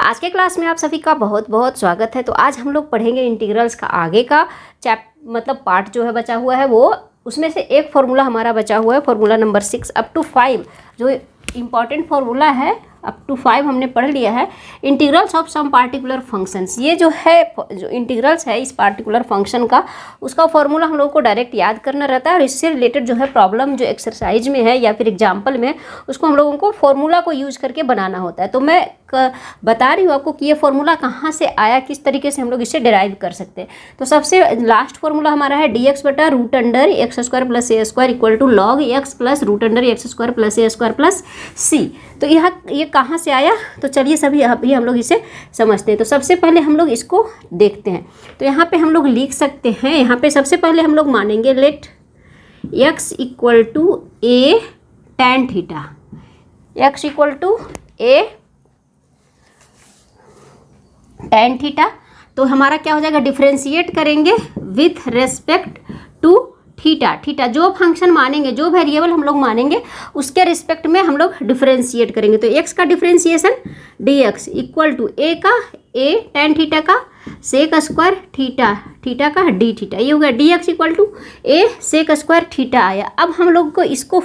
आज के क्लास में आप सभी का बहुत बहुत स्वागत है। तो आज हम लोग पढ़ेंगे इंटीग्रल्स का आगे का पार्ट जो है बचा हुआ है, वो उसमें से एक फॉर्मूला हमारा बचा हुआ है, फॉर्मूला नंबर 6 अप टू 5 जो इम्पॉर्टेंट फॉर्मूला है। अप टू 5 हमने पढ़ लिया है। Integrals of some particular functions, ये जो है जो इंटीग्रल्स है इस पार्टिकुलर फंक्शन का, उसका फॉर्मूला हम लोग को डायरेक्ट याद करना रहता है और इससे रिलेटेड जो है प्रॉब्लम जो एक्सरसाइज में है या फिर एग्जाम्पल में, उसको हम लोगों को फॉर्मूला को यूज करके बनाना होता है। तो मैं बता रही हूँ आपको कि ये फॉर्मूला कहाँ से आया, किस तरीके से हम लोग इसे डिराइव कर सकते हैं। तो सबसे लास्ट फॉर्मूला हमारा है dx बटा root under x square plus A square equal to log x plus root under x square plus A square plus c. तो ये कहाँ से आया, तो चलिए सभी अभी हम लोग इसे समझते हैं। तो सबसे पहले हम लोग इसको देखते हैं। तो यहाँ पे हम लोग लिख सकते हैं, यहाँ पे सबसे पहले हम लोग मानेंगे let x equal to A tan theta, x equal to A tan theta. तो हमारा क्या हो जाएगा, डिफ्रेंशिएट करेंगे with respect to theta. Theta जो फंक्शन मानेंगे, जो वेरिएबल हम लोग मानेंगे, उसके रिस्पेक्ट में हम लोग डिफ्रेंशिएट करेंगे। तो x का differentiation dx equal to A का a tan थीटा का सेक स्क्वायर थीटा, थीटा का d थीटा, ये हो गया dx equal to a sec square theta आया। अब हम लोग को इसको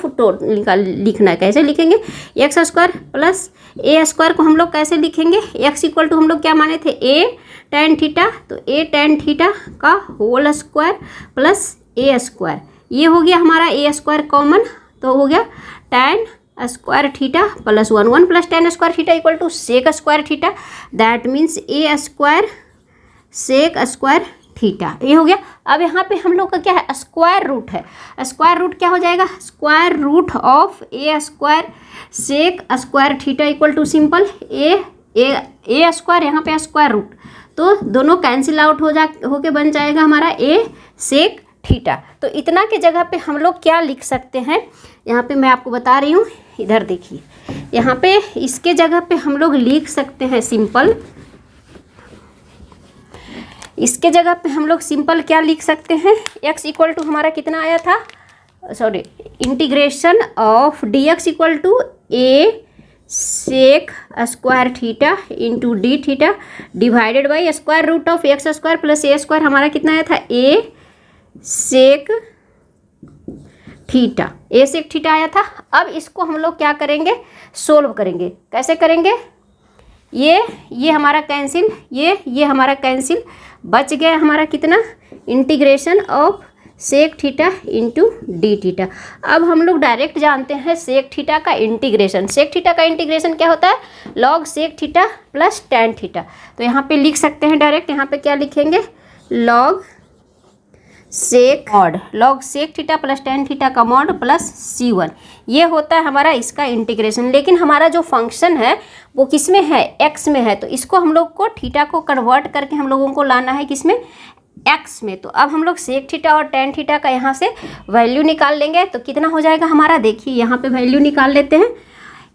लिखना है, कैसे लिखेंगे, एक्स स्क्वायर प्लस ए स्क्वायर को हम लोग कैसे लिखेंगे, x इक्वल टू हम लोग क्या माने थे a tan थीटा, तो a tan थीटा का होल स्क्वायर प्लस ए स्क्वायर, ये हो गया हमारा ए स्क्वायर कॉमन, तो हो गया tan square theta plus 1 plus tan square theta equal to sec square theta, that means A square sec square theta, ये हो गया। अब यहाँ पे हम लोग का क्या है, स्क्वायर रूट है। स्क्वायर रूट क्या हो जाएगा, square root of A square sec square theta equal to simple A square, यहाँ पे स्क्वायर रूट, तो दोनों कैंसिल आउट होके बन जाएगा हमारा ए सेक थीटा। तो इतना के जगह पे हम लोग क्या लिख सकते हैं, यहाँ पे मैं आपको बता रही हूँ, इधर देखिए, यहाँ पे इसके जगह पे हम लोग लिख सकते हैं सिंपल, इसके जगह पे हम लोग सिंपल क्या लिख सकते हैं, x इक्वल टू हमारा कितना आया था, sorry, integration of dx equal to A sec square theta into D theta divided by square root of X square plus A square, हमारा कितना आया था, ए सेक थीटा, ए सेक थीटा आया था। अब इसको हम लोग क्या करेंगे, सोल्व करेंगे। कैसे करेंगे, ये हमारा कैंसिल, ये हमारा कैंसिल, बच गया हमारा कितना, integration of sec theta into D theta. अब हम लोग डायरेक्ट जानते हैं सेक थीटा का इंटीग्रेशन। सेक थीटा का इंटीग्रेशन क्या होता है, log sec theta plus tan theta. तो यहाँ पे लिख सकते हैं डायरेक्ट, यहाँ पे क्या लिखेंगे, log sec mod, log sec theta plus tan theta का मॉड प्लस c1, ये होता है हमारा इसका इंटीग्रेशन। लेकिन हमारा जो फंक्शन है वो किस में है, x में है, तो इसको हम लोग को थीटा को कन्वर्ट करके हम लोगों को लाना है किस में, x में। तो अब हम लोग सेक थीटा और टैन थीटा का यहाँ से वैल्यू निकाल लेंगे। तो कितना हो जाएगा हमारा, देखिए यहाँ पे वैल्यू निकाल लेते हैं।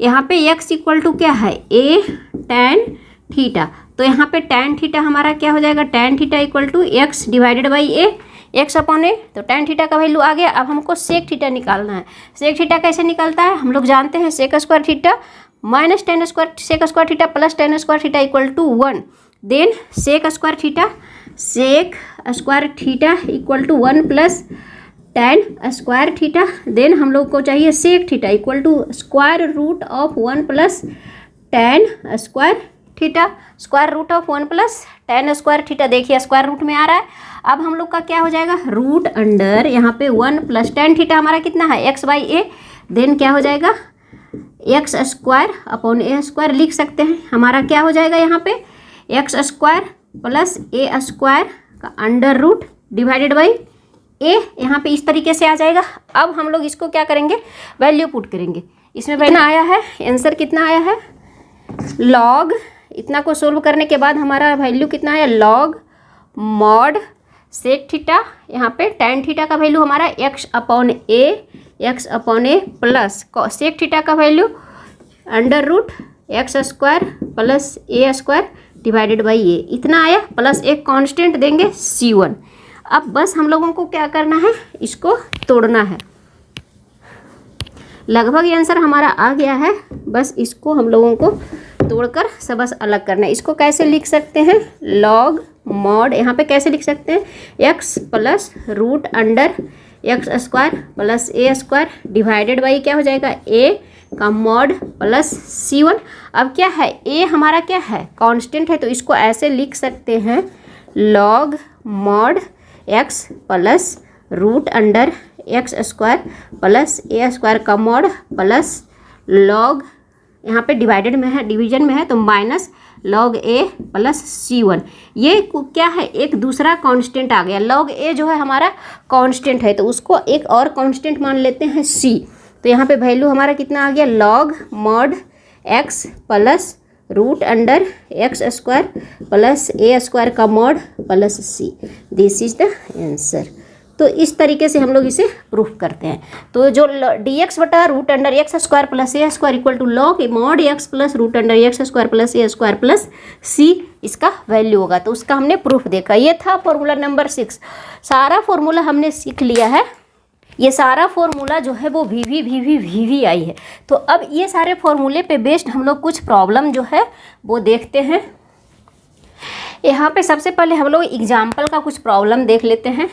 यहाँ पे x इक्वल टू क्या है, a टैन थीटा, तो यहाँ पे टैन थीटा हमारा क्या हो जाएगा, tan theta equal to x divided by a, x upon a, तो टैन थीटा का वैल्यू आ गया। अब हमको सेक थीटा निकालना है। सेक थीटा कैसे निकलता है, हम लोग जानते हैं sec square theta minus tan square sec square theta plus tan square theta equal to 1, then sec square theta equal to 1 plus tan square theta, then हम लोग को चाहिए sec theta equal to square root of 1 plus tan square theta, square root of 1 plus tan square theta, देखिए square root में आ रहा है। अब हम लोग का क्या हो जाएगा, रूट अंडर यहाँ पे 1 प्लस टैन थीटा हमारा कितना है, एक्स बाई ए, देन क्या हो जाएगा, एक्स स्क्वायर अपॉन ए स्क्वायर लिख सकते हैं। हमारा क्या हो जाएगा यहाँ पे, एक्स स्क्वायर प्लस ए स्क्वायर का अंडर रूट डिवाइडेड बाई ए, यहाँ पे इस तरीके से आ जाएगा। अब हम लोग इसको क्या करेंगे, वैल्यू पुट करेंगे। इसमें वैल्यू आया है, आंसर कितना आया है, लॉग, इतना को सोल्व करने के बाद हमारा वैल्यू कितना आया, लॉग मॉड सेक थीटा, यहाँ पे टैन थीटा का वैल्यू हमारा x upon a plus sec theta का value under root x square plus A square divided by a, इतना आया, प्लस एक कांस्टेंट देंगे c1। अब बस हम लोगों को क्या करना है, इसको तोड़ना है। लगभग आंसर हमारा आ गया है, बस इसको हम लोगों को तोड़कर सब बस अलग करना है। इसको कैसे लिख सकते हैं, लॉग मॉड, यहाँ पे कैसे लिख सकते हैं, x plus root under x square plus A square divided by क्या हो जाएगा, a का मॉड प्लस c1। अब क्या है, a हमारा क्या है, कांस्टेंट है, तो इसको ऐसे लिख सकते हैं log mod x plus root under x square plus ए स्क्वायर का मॉड प्लस लॉग, यहाँ पे डिवाइडेड में है, डिवीजन में है, तो माइनस लॉग ए प्लस c1। ये क्या है, एक दूसरा कांस्टेंट आ गया। लॉग ए जो है हमारा कांस्टेंट है, तो उसको एक और कांस्टेंट मान लेते हैं c। तो यहाँ पे वैल्यू हमारा कितना आ गया, log mod x plus root under x square plus ए स्क्वायर का mod plus c। This is the answer. तो इस तरीके से हम लोग इसे प्रूफ करते हैं। तो जो dx बटा root under x square plus A square equal to log mod X plus root under x square plus A square plus c इसका वैल्यू होगा। तो उसका हमने प्रूफ देखा। ये था फॉर्मूला नंबर 6। सारा फॉर्मूला हमने सीख लिया है। ये सारा फॉर्मूला जो है वो वी आई है। तो अब ये सारे फॉर्मूले पे बेस्ड हम लोग कुछ प्रॉब्लम जो है वो देखते हैं। यहाँ पे सबसे पहले हम लोग एग्जाम्पल का कुछ प्रॉब्लम देख लेते हैं।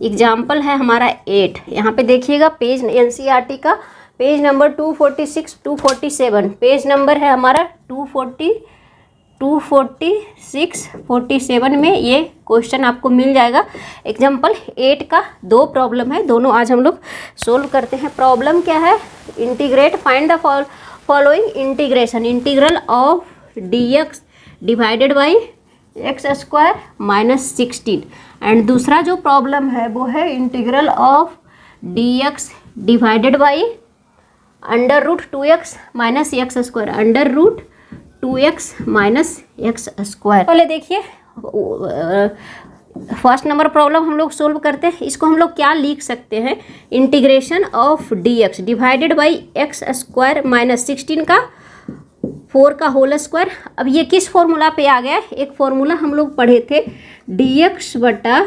एग्जाम्पल है हमारा 8। यहाँ पे देखिएगा पेज NCERT का पेज नंबर 246 247, पेज नंबर है हमारा 246 47 में ये क्वेश्चन आपको मिल जाएगा। एग्जाम्पल 8 का 2 प्रॉब्लम है, दोनों आज हम लोग सोल्व करते हैं। प्रॉब्लम क्या है, integrate find the following integration, integral of dx divided by X square minus 16। And दूसरा जो प्रॉब्लम है वो है integral of dx divided by under root 2x minus x square, under root 2x minus x square. पहले देखिए first number problem हम लोग solve करते हैं। इसको हम लोग क्या लिख सकते हैं, integration of dx divided by X square minus 16 का 4 का होल स्क्वायर। अब ये किस फॉर्मूला पे आ गया, एक फॉर्मूला हम लोग पढ़े थे dx बटा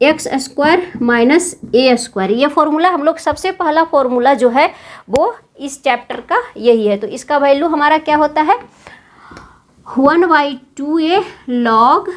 एक्स स्क्वायर माइनस ए स्क्वायर। ये फॉर्मूला हम लोग सबसे पहला फॉर्मूला जो है वो इस चैप्टर का यही है। तो इसका वैल्यू हमारा क्या होता है, 1/2a log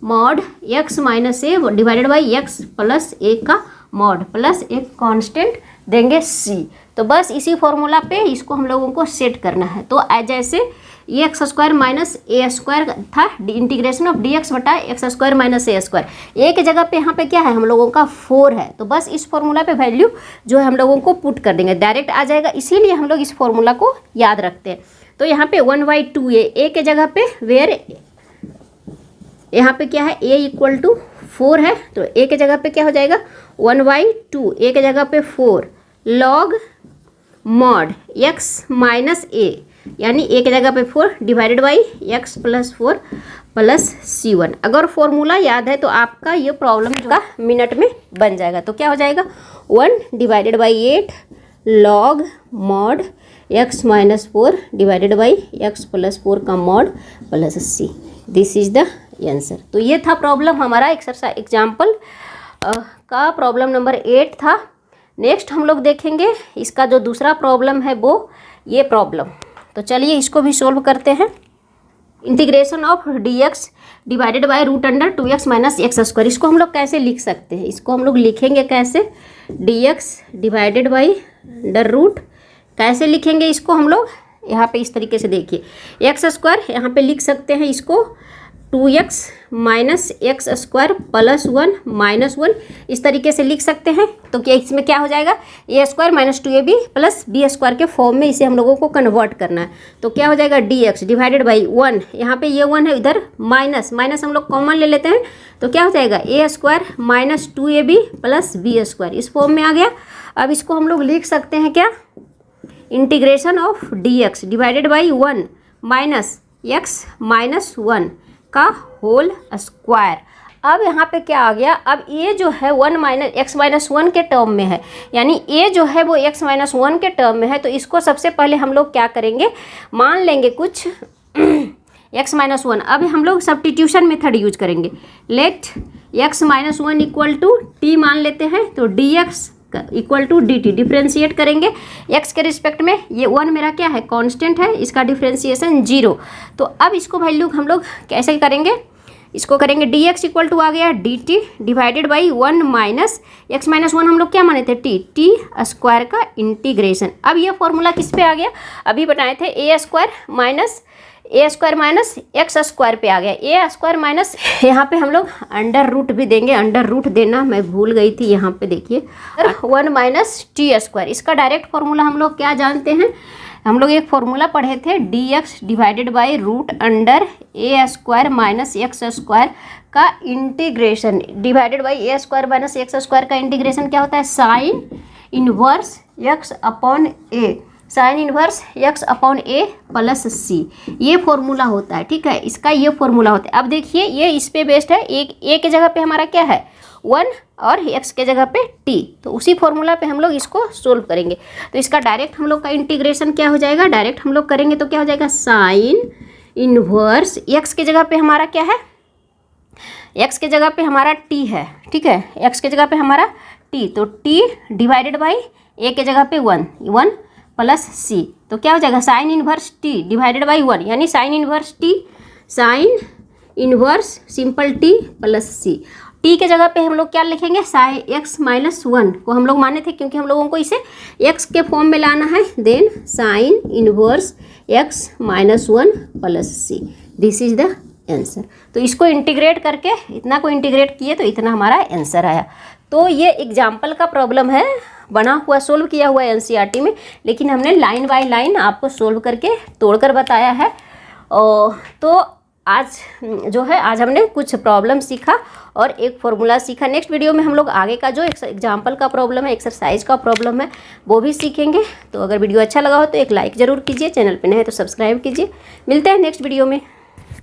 mod x minus a divided by x plus a का मॉड प्लस एक कांस्टेंट देंगे c। तो बस इसी फॉर्मूला पे इसको हम लोगों को सेट करना है। तो जैसे ये एक्स स्क्वायर माइनस ए स्क्वायर था, इंटीग्रेशन ऑफ dx बटा एक्स स्क्वायर माइनस ए स्क्वायर, एक जगह पे यहाँ पे क्या है हम लोगों का 4 है। तो बस इस फॉर्मूला पे वैल्यू जो है हम लोगों को पुट कर देंगे, डायरेक्ट आ जाएगा, इसीलिए हम लोग इस फॉर्मूला को याद रखते हैं। तो यहाँ पे 1/2a, ए के जगह पे वेयर यहाँ पे क्या है, a इक्वल टू 4 है, तो a के जगह पे क्या हो जाएगा 1/2, a के जगह पे 4 log mod x minus a, यानी a के जगह पे 4 divided by x plus 4 plus c1। अगर फॉर्मूला याद है तो आपका ये प्रॉब्लम का मिनट में बन जाएगा। तो क्या हो जाएगा 1 divided by 8 log mod x minus 4 divided by x plus 4 का mod plus c। This is the answer. तो ये था प्रॉब्लम हमारा एक्सरसाइज एग्जाम्पल का प्रॉब्लम नंबर 8 था। नेक्स्ट हम लोग देखेंगे इसका जो दूसरा प्रॉब्लम है वो ये प्रॉब्लम। तो चलिए इसको भी सोल्व करते हैं। Integration of dx divided by root under 2x minus x square, इसको हम लोग कैसे लिख सकते हैं, इसको हम लोग लिखेंगे कैसे, dx divided by under root, कैसे लिखेंगे इसको हम लोग, यहाँ पे इस तरीके से देखिए एक्स स्क्वायर, यहाँ पे लिख सकते हैं इसको 2x minus x square plus 1 minus 1, इस तरीके से लिख सकते हैं। तो क्या इसमें क्या हो जाएगा, a square minus 2ab plus b square के फॉर्म में इसे हम लोगों को कन्वर्ट करना है। तो क्या हो जाएगा dx डिवाइडेड बाई 1, यहाँ पे ये 1 है, इधर माइनस माइनस हम लोग कॉमन ले लेते हैं, तो क्या हो जाएगा a square minus 2ab plus b square, इस फॉर्म में आ गया। अब इसको हम लोग लिख सकते हैं क्या, integration of dx divided by 1 minus x minus 1 का होल स्क्वायर। अब यहाँ पे क्या आ गया, अब ये जो है 1 माइनस एक्स माइनस 1 के टर्म में है, यानी ये जो है वो x माइनस 1 के टर्म में है। तो इसको सबसे पहले हम लोग क्या करेंगे, मान लेंगे कुछ x माइनस 1। अब हम लोग सब्स्टिट्यूशन मेथड यूज करेंगे, let x minus 1 equal to t मान लेते हैं। तो dx equal to D T, differentiate करेंगे x के रिस्पेक्ट में। ये 1 मेरा क्या है, कांस्टेंट है, इसका डिफ्रेंशिएशन 0। तो अब इसको वैल्यू हम लोग कैसे करेंगे, इसको करेंगे डी एक्स इक्वल टू आ गया D T divided by 1 minus x minus 1 हम लोग क्या माने थे, टी स्क्वायर का इंटीग्रेशन। अब ये फॉर्मूला किस पे आ गया, अभी बनाए थे ए स्क्वायर माइनस एक्स स्क्वायर पे आ गया। ए स्क्वायर माइनस यहाँ पे हम लोग अंडर रूट भी देंगे, अंडर रूट देना मैं भूल गई थी, यहाँ पे देखिए 1 माइनस टी स्क्वायर। इसका डायरेक्ट फॉर्मूला हम लोग क्या जानते हैं, हम लोग एक फॉर्मूला पढ़े थे d x divided by root under a square minus x square का integration, divided by a square minus x square का इंटीग्रेशन क्या होता है, sine inverse x upon a, sine inverse x upon a plus c, ये formula होता है। ठीक है, इसका ये फॉर्मूला होता है। अब देखिए ये इस पे बेस्ड है, एक ए के जगह पे हमारा क्या है 1 और x के जगह पे t, तो उसी फॉर्मूला पे हम लोग इसको सोल्व करेंगे। तो इसका डायरेक्ट हम लोग का इंटीग्रेशन क्या हो जाएगा, डायरेक्ट हम लोग करेंगे तो क्या हो जाएगा, साइन इनवर्स x के जगह पे हमारा क्या है, x के जगह पे हमारा t है। ठीक है, x के जगह पे हमारा t, तो t डिवाइडेड बाई a के जगह पे 1 प्लस c, तो क्या हो जाएगा sine inverse t divided by 1, यानी sine inverse t, sine inverse simple t plus c। T के जगह पे हम लोग क्या लिखेंगे, साइन एक्स माइनस 1 को हम लोग माने थे, क्योंकि हम लोगों को इसे एक्स के फॉर्म में लाना है। Then sine inverse X minus 1 plus C, this is the answer. तो इसको इंटीग्रेट करके इतना को इंटीग्रेट किए तो इतना हमारा आंसर आया। तो ये एग्जाम्पल का प्रॉब्लम है, बना हुआ सोल्व किया हुआ है एनसीईआरटी में, लेकिन हमने लाइन बाय लाइन आपको सोल्व करके तोड़कर बताया है। तो आज जो है, आज हमने कुछ प्रॉब्लम सीखा और एक फॉर्मूला सीखा। नेक्स्ट वीडियो में हम लोग आगे का जो एग्जाम्पल का प्रॉब्लम है, एक्सरसाइज का प्रॉब्लम है, वो भी सीखेंगे। तो अगर वीडियो अच्छा लगा हो तो एक लाइक ज़रूर कीजिए, चैनल पे नए हैं तो सब्सक्राइब कीजिए। मिलते हैं नेक्स्ट वीडियो में।